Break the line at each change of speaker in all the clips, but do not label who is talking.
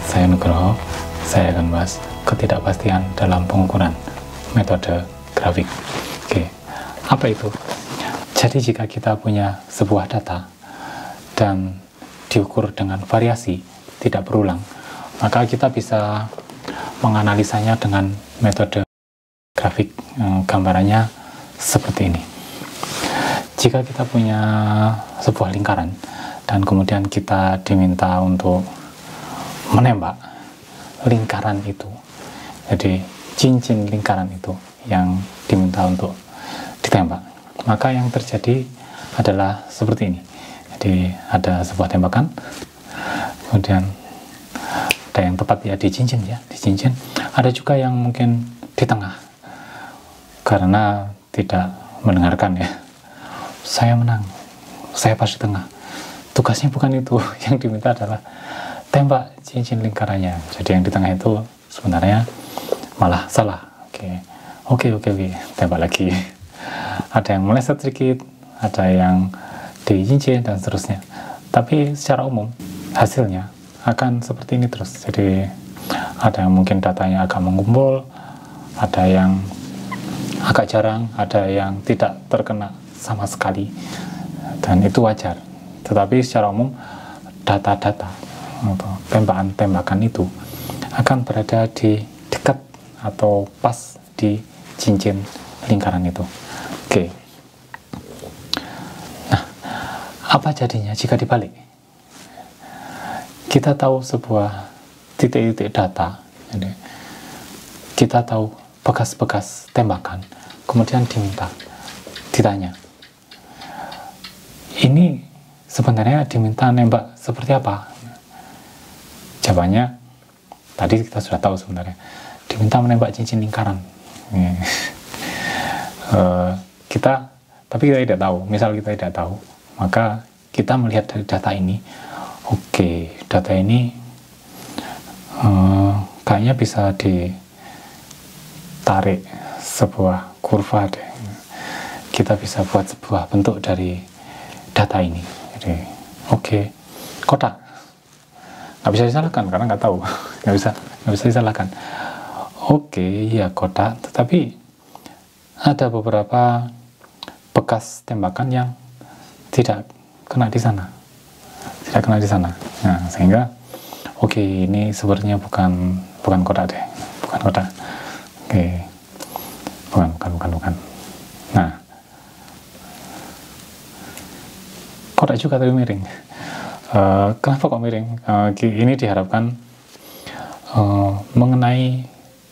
Saya Nugroho. Saya akan bahas ketidakpastian dalam pengukuran metode grafik. Oke, apa itu? Jadi jika kita punya sebuah data dan diukur dengan variasi tidak berulang, maka kita bisa menganalisanya dengan metode grafik. Gambarannya seperti ini. Jika kita punya sebuah lingkaran dan kemudian kita diminta untuk menembak lingkaran itu, jadi cincin lingkaran itu yang diminta untuk ditembak, maka yang terjadi adalah seperti ini. Jadi ada sebuah tembakan, kemudian ada yang tepat ya di cincin, ada juga yang mungkin di tengah, karena tidak mendengarkan ya, saya menang, saya pas di tengah. Tugasnya bukan itu, yang diminta adalah tembak cincin lingkarannya. Jadi yang di tengah itu sebenarnya malah salah. Oke, tembak lagi. Ada yang meleset sedikit, ada yang di cincin dan seterusnya. Tapi secara umum hasilnya akan seperti ini terus. Jadi ada yang mungkin datanya agak mengumpul, ada yang agak jarang, ada yang tidak terkena sama sekali, dan itu wajar. Tetapi secara umum data-data atau tembakan-tembakan itu akan berada di dekat atau pas di cincin lingkaran itu. Oke. Nah, apa jadinya jika dibalik? Kita tahu sebuah titik-titik data, jadi kita tahu bekas-bekas tembakan, kemudian ditanya, ini sebenarnya diminta nembak seperti apa? Jawabannya tadi kita sudah tahu sebenarnya, diminta menembak cincin lingkaran. Tapi kita tidak tahu. Misal kita tidak tahu, maka kita melihat dari data ini. Oke, data ini kayaknya bisa ditarik sebuah kurva deh. Kita bisa buat sebuah bentuk dari data ini. Jadi, oke, kotak. Nggak bisa disalahkan karena nggak tahu. nggak bisa disalahkan. Oke, ya kotak. Tetapi ada beberapa bekas tembakan yang tidak kena di sana. Nah, sehingga oke, ini sebenarnya bukan kotak deh. Bukan kotak. Oke. Bukan. Nah, kotak juga tapi miring. Kenapa kok miring? Ini diharapkan mengenai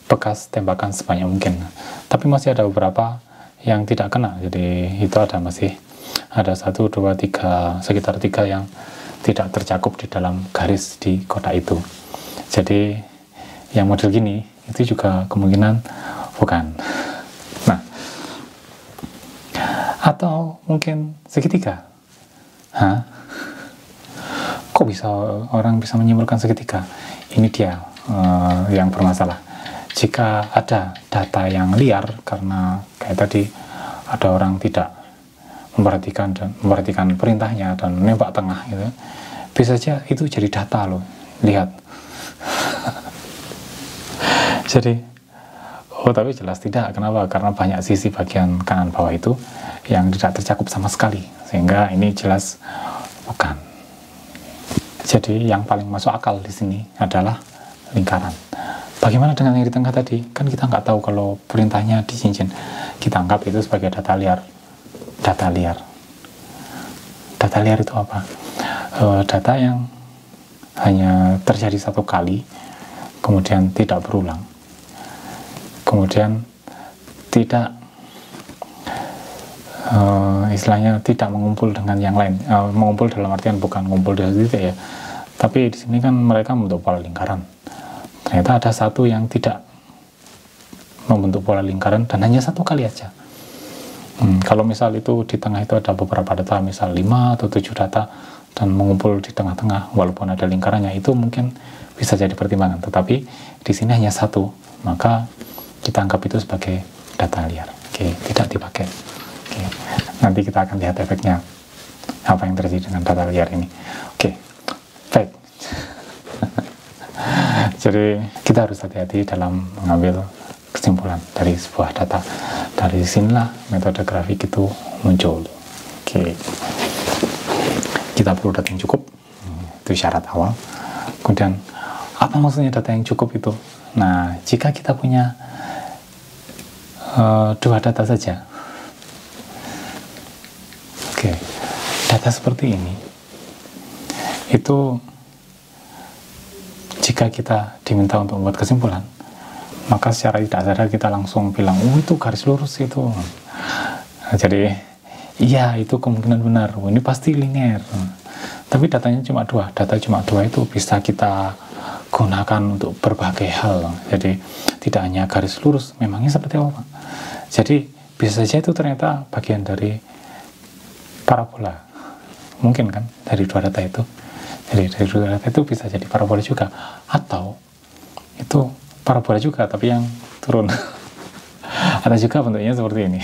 bekas tembakan sebanyak mungkin. Tapi masih ada beberapa yang tidak kena. Jadi itu masih ada 1, 2, 3, sekitar 3 yang tidak tercakup di dalam garis di kotak itu. Jadi yang model gini itu juga kemungkinan bukan. Nah, atau mungkin segitiga. Kok bisa orang bisa menyimpulkan segitiga? Ini dia yang bermasalah. Jika ada data yang liar, karena kayak tadi ada orang tidak memperhatikan perintahnya dan menembak tengah gitu, bisa saja itu jadi data loh. Lihat. Jadi tapi jelas tidak. Kenapa? Karena banyak sisi bagian kanan bawah itu yang tidak tercakup sama sekali, sehingga ini jelas bukan. Jadi yang paling masuk akal di sini adalah lingkaran. Bagaimana dengan yang di tengah tadi? Kan kita nggak tahu kalau perintahnya di cincin. Kita anggap itu sebagai data liar. Data liar itu apa? Data yang hanya terjadi satu kali, kemudian tidak berulang, kemudian tidak istilahnya tidak mengumpul dengan yang lain. Mengumpul dalam artian bukan mengumpul di titik ya, tapi di sini kan mereka membentuk pola lingkaran. Ternyata ada satu yang tidak membentuk pola lingkaran dan hanya satu kali aja. Kalau misal itu di tengah itu ada beberapa data, misal 5 atau 7 data dan mengumpul di tengah-tengah walaupun ada lingkarannya, itu mungkin bisa jadi pertimbangan. Tetapi di sini hanya satu, maka kita anggap itu sebagai data liar. Tidak dipakai. Nanti kita akan lihat efeknya apa yang terjadi dengan data liar ini. Baik. Jadi kita harus hati-hati dalam mengambil kesimpulan dari sebuah data. Dari sinilah metode grafik itu muncul. Oke, kita perlu data yang cukup, itu syarat awal. Kemudian apa maksudnya data yang cukup itu? Nah, jika kita punya dua data saja, oke, data seperti ini, itu jika kita diminta untuk membuat kesimpulan, maka secara tidak sadar kita langsung bilang, oh itu garis lurus itu. Nah, jadi iya itu kemungkinan benar, oh, ini pasti linear. Tapi datanya cuma dua, data cuma dua itu bisa kita gunakan untuk berbagai hal. Jadi tidak hanya garis lurus, memangnya seperti apa? Jadi bisa saja itu ternyata bagian dari parabola, mungkin kan dari dua data itu. Jadi dari dua data itu bisa jadi parabola juga, atau itu parabola juga tapi yang turun. Ada juga bentuknya seperti ini.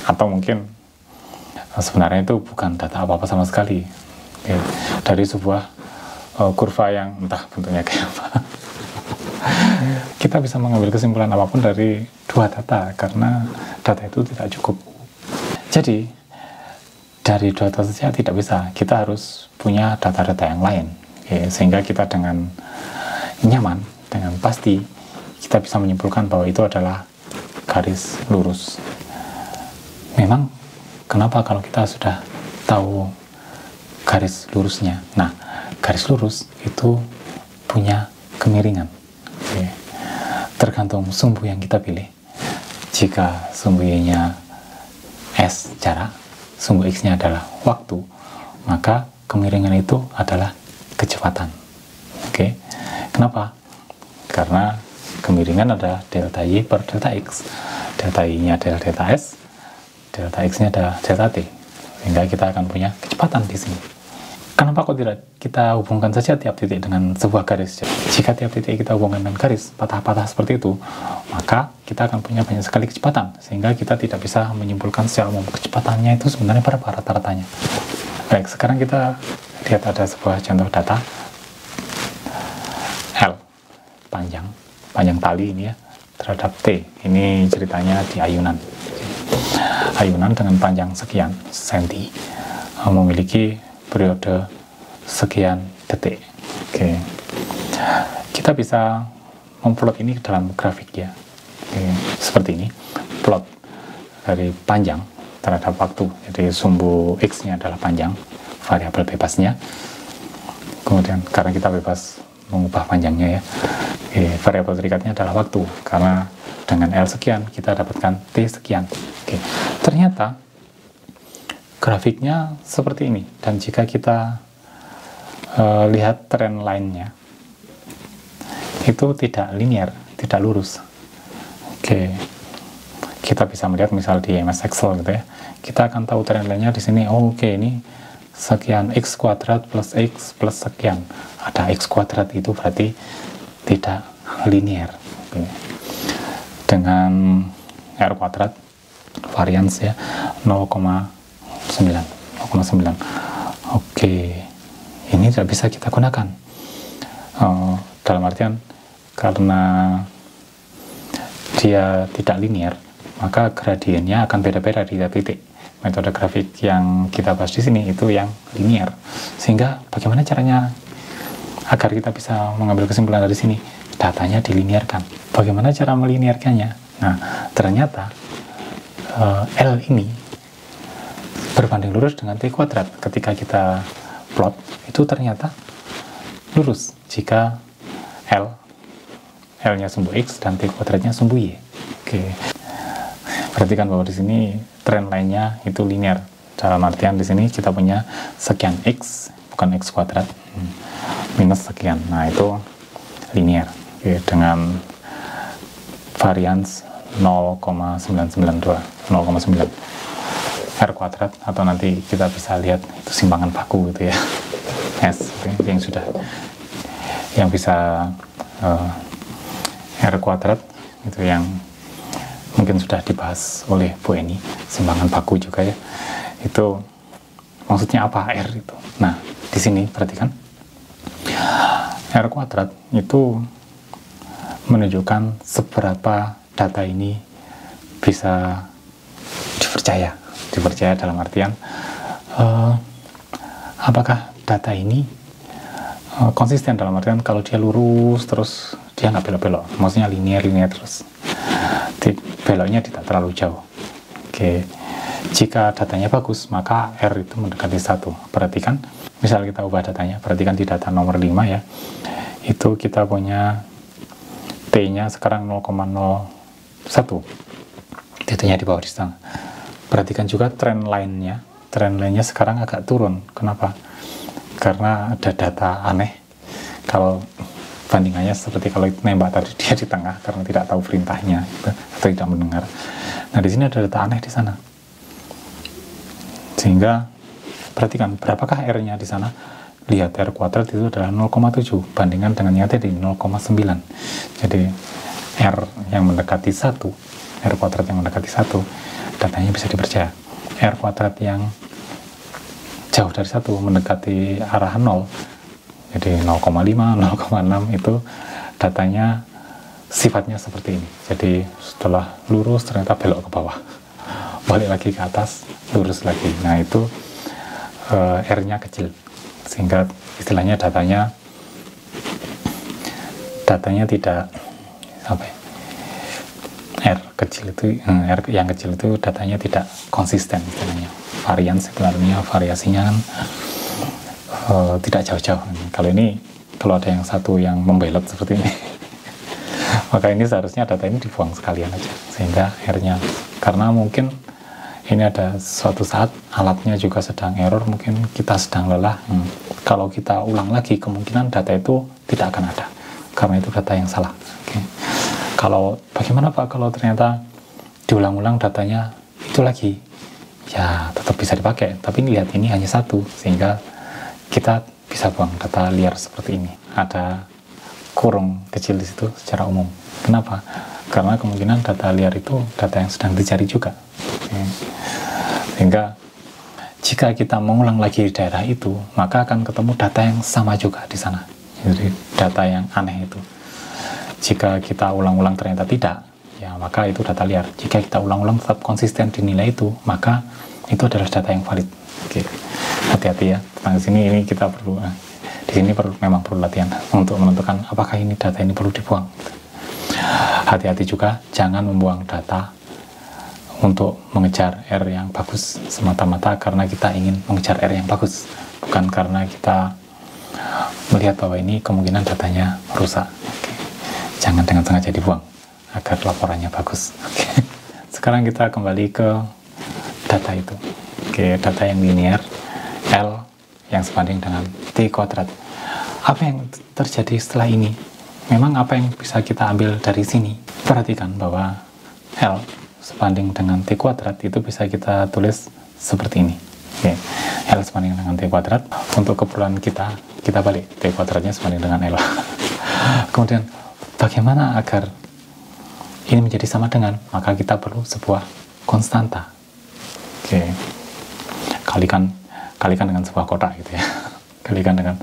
Atau mungkin sebenarnya itu bukan data apa-apa sama sekali, dari sebuah kurva yang entah bentuknya kayak apa. Kita bisa mengambil kesimpulan apapun dari dua data karena data itu tidak cukup. Jadi dari dua data saja tidak bisa, kita harus punya data-data yang lain, sehingga kita dengan nyaman, dengan pasti kita bisa menyimpulkan bahwa itu adalah garis lurus. Memang kenapa kalau kita sudah tahu garis lurusnya? Nah, garis lurus itu punya kemiringan, tergantung sumbu yang kita pilih. Jika sumbu Y-nya S jarak, sumbu X-nya adalah waktu, maka kemiringan itu adalah kecepatan. Oke, kenapa? Karena kemiringan adalah delta Y per delta X. Delta Y-nya adalah delta S, delta X-nya adalah delta T, sehingga kita akan punya kecepatan di sini. Kenapa kok tidak kita hubungkan saja tiap titik dengan sebuah garis? Jika tiap titik kita hubungkan dengan garis patah-patah seperti itu, maka kita akan punya banyak sekali kecepatan, sehingga kita tidak bisa menyimpulkan secara umum kecepatannya itu sebenarnya berapa rata-ratanya. Baik, sekarang kita lihat ada sebuah contoh data L, panjang tali ini ya, terhadap T. Ini ceritanya di ayunan. Ayunan dengan panjang sekian senti memiliki periode sekian detik. Oke, kita bisa memplot ini dalam grafik ya. Oke, seperti ini, plot dari panjang terhadap waktu. Jadi sumbu X-nya adalah panjang, variabel bebasnya. Kemudian karena kita bebas mengubah panjangnya ya, variabel terikatnya adalah waktu, karena dengan L sekian kita dapatkan T sekian. Oke, ternyata grafiknya seperti ini, dan jika kita lihat trend line-nya itu tidak linear, tidak lurus. Oke, kita bisa melihat misal di MS Excel gitu ya, kita akan tahu trend line-nya di sini. Oh, oke, ini sekian X kuadrat plus X plus sekian, ada X kuadrat, itu berarti tidak linear. Oke, dengan R kuadrat varians ya 0,9. Oke, ini tidak bisa kita gunakan dalam artian karena dia tidak linear, maka gradiennya akan beda-beda di tiap titik. Metode grafik yang kita bahas di sini itu yang linear, sehingga bagaimana caranya agar kita bisa mengambil kesimpulan dari sini? Datanya dilinearkan. Bagaimana cara melinearkannya? Nah, ternyata L ini berbanding lurus dengan T kuadrat. Ketika kita plot, itu ternyata lurus jika L-nya sumbu X dan T kuadratnya sumbu Y. Oke, perhatikan bahwa di sini trend line-nya itu linear. Dalam artian di sini kita punya sekian X, bukan X kuadrat, minus sekian. Nah, itu linear. Oke, dengan varians 0,992, 0,9 R kuadrat, atau nanti kita bisa lihat itu simpangan baku gitu ya, S, yang sudah, yang bisa R kuadrat itu yang mungkin sudah dibahas oleh Bu Eni, simpangan baku juga ya. Itu maksudnya apa R itu? Nah, di sini perhatikan R kuadrat itu menunjukkan seberapa data ini bisa dipercaya dalam artian apakah data ini konsisten, dalam artian kalau dia lurus terus dia nggak belok-belok, maksudnya linear terus, beloknya tidak terlalu jauh. Oke, jika datanya bagus maka R itu mendekati 1. Perhatikan, misal kita ubah datanya, perhatikan di data nomor 5 ya, itu kita punya T-nya sekarang 0,01, datanya di bawah di sana. Perhatikan juga trend line-nya sekarang agak turun. Kenapa? Karena ada data aneh. Kalau bandingannya seperti kalau nembak tadi, dia di tengah karena tidak tahu perintahnya gitu, atau tidak mendengar. Nah, di sini ada data aneh di sana. Sehingga perhatikan berapakah R-nya di sana. Lihat, R kuadrat itu adalah 0,7 bandingkan dengan yang tadi 0,9. Jadi R yang mendekati 1, R kuadrat yang mendekati 1, datanya bisa dipercaya. R kuadrat yang jauh dari 1 mendekati arah 0, jadi 0,5, 0,6 itu datanya sifatnya seperti ini. Jadi setelah lurus ternyata belok ke bawah, balik lagi ke atas, lurus lagi. Nah, itu R-nya kecil, sehingga istilahnya datanya tidak R kecil itu, R yang kecil itu datanya tidak konsisten istilahnya. Variasinya kan tidak jauh-jauh. Kalau ada yang satu yang membelot seperti ini maka ini seharusnya data ini dibuang sekalian aja, sehingga R-nya, karena mungkin ini ada suatu saat alatnya juga sedang error, mungkin kita sedang lelah. Kalau kita ulang lagi, kemungkinan data itu tidak akan ada, karena itu data yang salah. Oke. Kalau bagaimana Pak kalau ternyata diulang-ulang datanya itu lagi? Ya tetap bisa dipakai, tapi lihat ini hanya satu, sehingga kita bisa buang data liar seperti ini. Ada kurung kecil di situ secara umum. Kenapa? Karena kemungkinan data liar itu data yang sedang dicari juga. Sehingga jika kita mengulang lagi di daerah itu, maka akan ketemu data yang sama juga di sana. Jadi data yang aneh itu. Jika kita ulang-ulang ternyata tidak, ya maka itu data liar. Jika kita ulang-ulang tetap konsisten di nilai itu, maka itu adalah data yang valid. Oke. Hati-hati ya. Tentang sini ini kita perlu di sini memang perlu latihan untuk menentukan apakah ini data ini perlu dibuang. Hati-hati juga, jangan membuang data untuk mengejar R yang bagus semata-mata karena kita ingin mengejar R yang bagus, bukan karena kita melihat bahwa ini kemungkinan datanya rusak. Oke. Jangan dengan sengaja dibuang agar laporannya bagus. Oke. Sekarang kita kembali ke data itu. Oke, data yang linear, L yang sebanding dengan T kuadrat. Apa yang terjadi setelah ini? Memang apa yang bisa kita ambil dari sini? Perhatikan bahwa L sebanding dengan T kuadrat itu bisa kita tulis seperti ini. Oke. L sebanding dengan T kuadrat. Untuk keperluan kita balik T kuadratnya sebanding dengan L. Kemudian bagaimana agar ini menjadi sama dengan? Maka kita perlu sebuah konstanta. Oke. Kalikan dengan sebuah kotak gitu ya. Kalikan dengan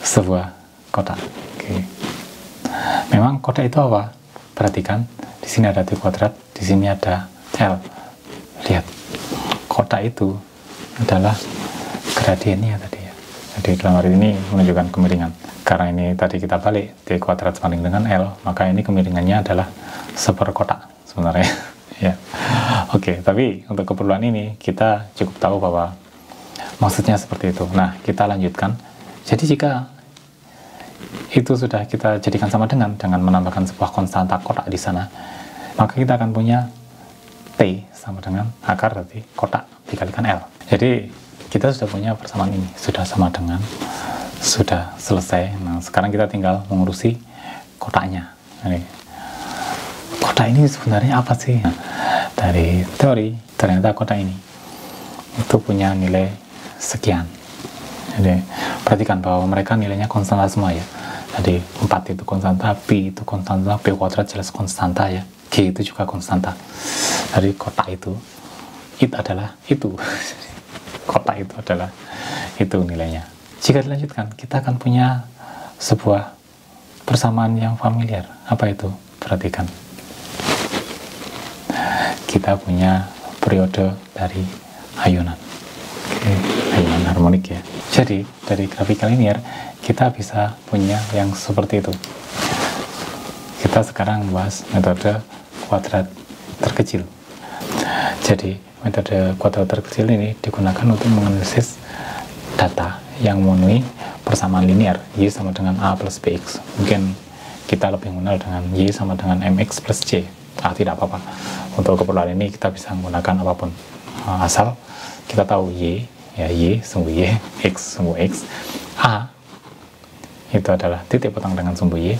sebuah kotak. Oke. Memang kotak itu apa? Perhatikan, di sini ada T kuadrat, di sini ada L. Lihat, kotak itu adalah gradiennya tadi ya. Jadi dalam hari ini menunjukkan kemiringan. Karena ini tadi kita balik T kuadrat sebanding dengan L, maka ini kemiringannya adalah seperkotak sebenarnya. Ya. Oke, tapi untuk keperluan ini kita cukup tahu bahwa maksudnya seperti itu. Nah, kita lanjutkan. Jadi jika itu sudah kita jadikan sama dengan menambahkan sebuah konstanta kotak di sana, maka kita akan punya T sama dengan akar dari kotak dikalikan L. Jadi kita sudah punya persamaan ini, sudah sama dengan, sudah selesai. Nah, sekarang kita tinggal mengurusi kotaknya. Ini kotak ini sebenarnya apa sih? Nah, dari teori ternyata kotak ini itu punya nilai sekian. Jadi perhatikan bahwa mereka nilainya konstanta semua ya. Jadi 4 itu konstanta, P itu konstanta, P kuadrat jelas konstanta ya, G itu juga konstanta. Dari kotak itu adalah itu. Kotak itu adalah itu nilainya. Jika dilanjutkan, kita akan punya sebuah persamaan yang familiar. Apa itu? Perhatikan. Kita punya periode dari ayunan. Oke, ayunan harmonik ya. Jadi, dari grafika linear, kita bisa punya yang seperti itu. Kita sekarang bahas metode kuadrat terkecil. Jadi, metode kuadrat terkecil ini digunakan untuk menganalisis data yang memenuhi persamaan linear Y sama dengan A plus BX. Mungkin kita lebih mengenal dengan Y sama dengan MX plus C. Tidak apa-apa. Untuk keperluan ini kita bisa menggunakan apapun. Asal kita tahu Y, ya Y sumbu Y, X sumbu X, A itu adalah titik potong dengan sumbu Y,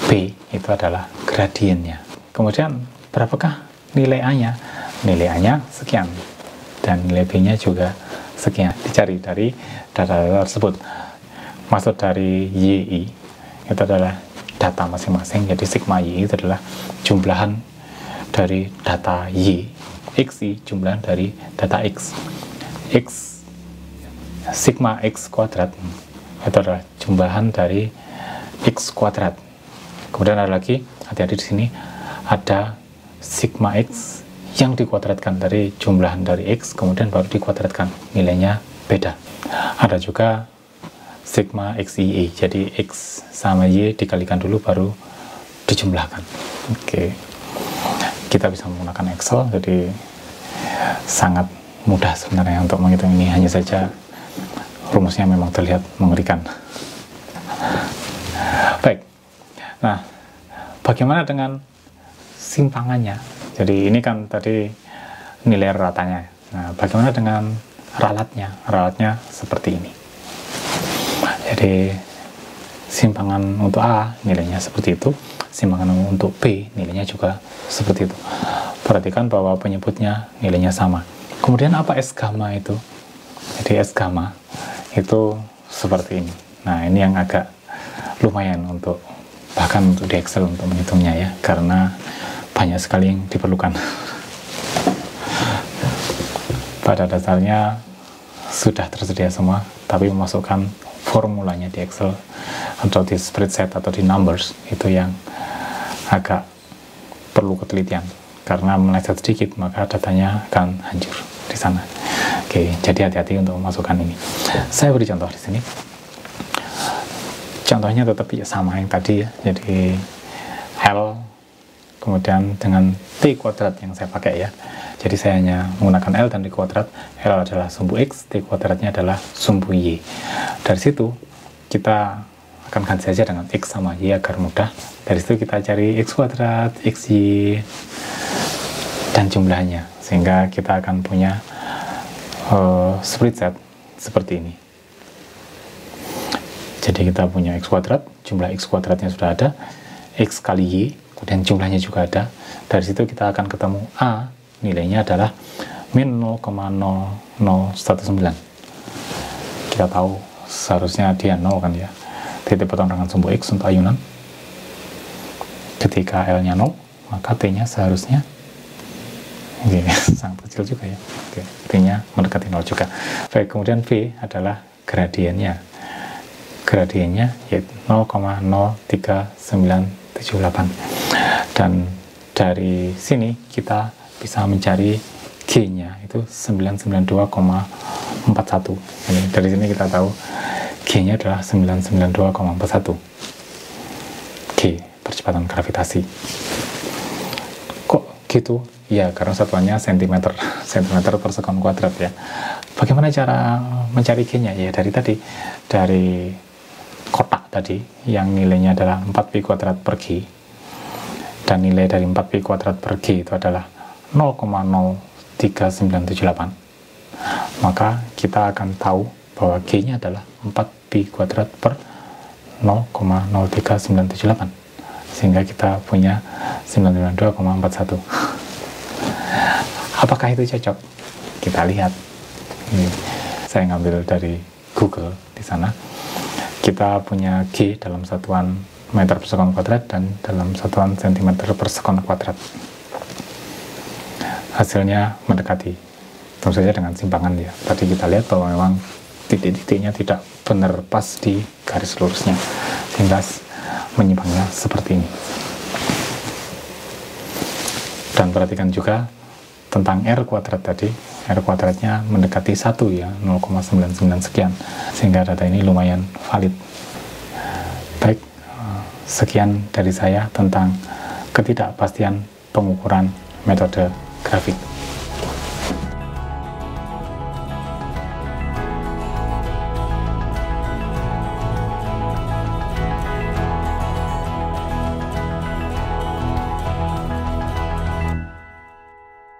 B itu adalah gradiennya. Kemudian berapakah nilai A-nya? Nilai A-nya sekian dan nilai B-nya juga sekian. Dicari dari data tersebut. Maksud dari YI itu adalah data masing-masing. Jadi sigma Y itu adalah jumlahan dari data Y, XI jumlahan dari data X. Sigma X kuadrat itu adalah jumlahan dari X kuadrat. Kemudian ada lagi, hati-hati di sini ada sigma X yang dikuadratkan dari jumlahan dari X, kemudian baru dikuadratkan, nilainya beda. Ada juga sigma XIE, jadi X sama Y dikalikan dulu baru dijumlahkan. Oke, kita bisa menggunakan Excel, jadi sangat mudah sebenarnya untuk menghitung ini. Hanya saja rumusnya memang terlihat mengerikan. Baik, nah bagaimana dengan simpangannya? Jadi ini kan tadi nilai ratanya. Nah, bagaimana dengan ralatnya? Ralatnya seperti ini. Jadi simpangan untuk A nilainya seperti itu, simpangan untuk B nilainya juga seperti itu. Perhatikan bahwa penyebutnya nilainya sama. Kemudian apa S gamma itu? Jadi S gamma itu seperti ini. Nah, ini yang agak lumayan untuk bahkan untuk di Excel untuk menghitungnya ya, karena banyak sekali yang diperlukan. Pada dasarnya sudah tersedia semua, tapi memasukkan formulanya di Excel atau di spreadsheet atau di numbers itu yang agak perlu ketelitian, karena meleset sedikit maka datanya akan hancur di sana. Oke, jadi hati-hati untuk memasukkan ini. Saya beri contoh di sini. Contohnya tetap sama yang tadi ya, jadi L kemudian dengan T kuadrat yang saya pakai ya. Jadi saya hanya menggunakan L dan T kuadrat. L adalah sumbu X, T kuadratnya adalah sumbu Y. Dari situ kita akan ganti saja dengan X sama Y agar mudah. Dari situ kita cari X kuadrat, XY, dan jumlahnya. Sehingga kita akan punya spreadsheet seperti ini. Jadi kita punya X kuadrat, jumlah X kuadratnya sudah ada, X kali Y, kemudian jumlahnya juga ada. Dari situ kita akan ketemu A, nilainya adalah min 0,0019. Kita tahu seharusnya dia 0 kan ya. Titik potong dengan sumbu X untuk ayunan. Ketika L-nya 0, maka T-nya seharusnya sangat kecil juga ya. T-nya mendekati 0 juga. Baik, kemudian V adalah gradiennya. Gradiennya yaitu 0,03978. Dan dari sini kita bisa mencari G-nya itu 992,41. Jadi dari sini kita tahu G-nya adalah 992,41. G, percepatan gravitasi. Kok gitu? Ya, karena satuannya cm per sekon kuadrat ya. Bagaimana cara mencari G-nya? Ya dari tadi, dari kotak tadi yang nilainya adalah 4pi kuadrat per G, dan nilai dari 4pi kuadrat per G itu adalah 0,03978, maka kita akan tahu bahwa G-nya adalah 4pi kuadrat per 0,03978, sehingga kita punya 992,41. Apakah itu cocok? Kita lihat. Ini saya ngambil dari Google di sana. Kita punya G dalam satuan meter per sekon kuadrat dan dalam satuan sentimeter per sekon kuadrat. Hasilnya mendekati, tentu saja dengan simpangan ya. Tadi kita lihat bahwa memang titik-titiknya tidak benar pas di garis lurusnya, sehingga menyimpangnya seperti ini. Dan perhatikan juga tentang R kuadrat tadi, R kuadratnya mendekati 1 ya, 0,99 sekian, sehingga data ini lumayan valid. Baik, sekian dari saya tentang ketidakpastian pengukuran metode grafik.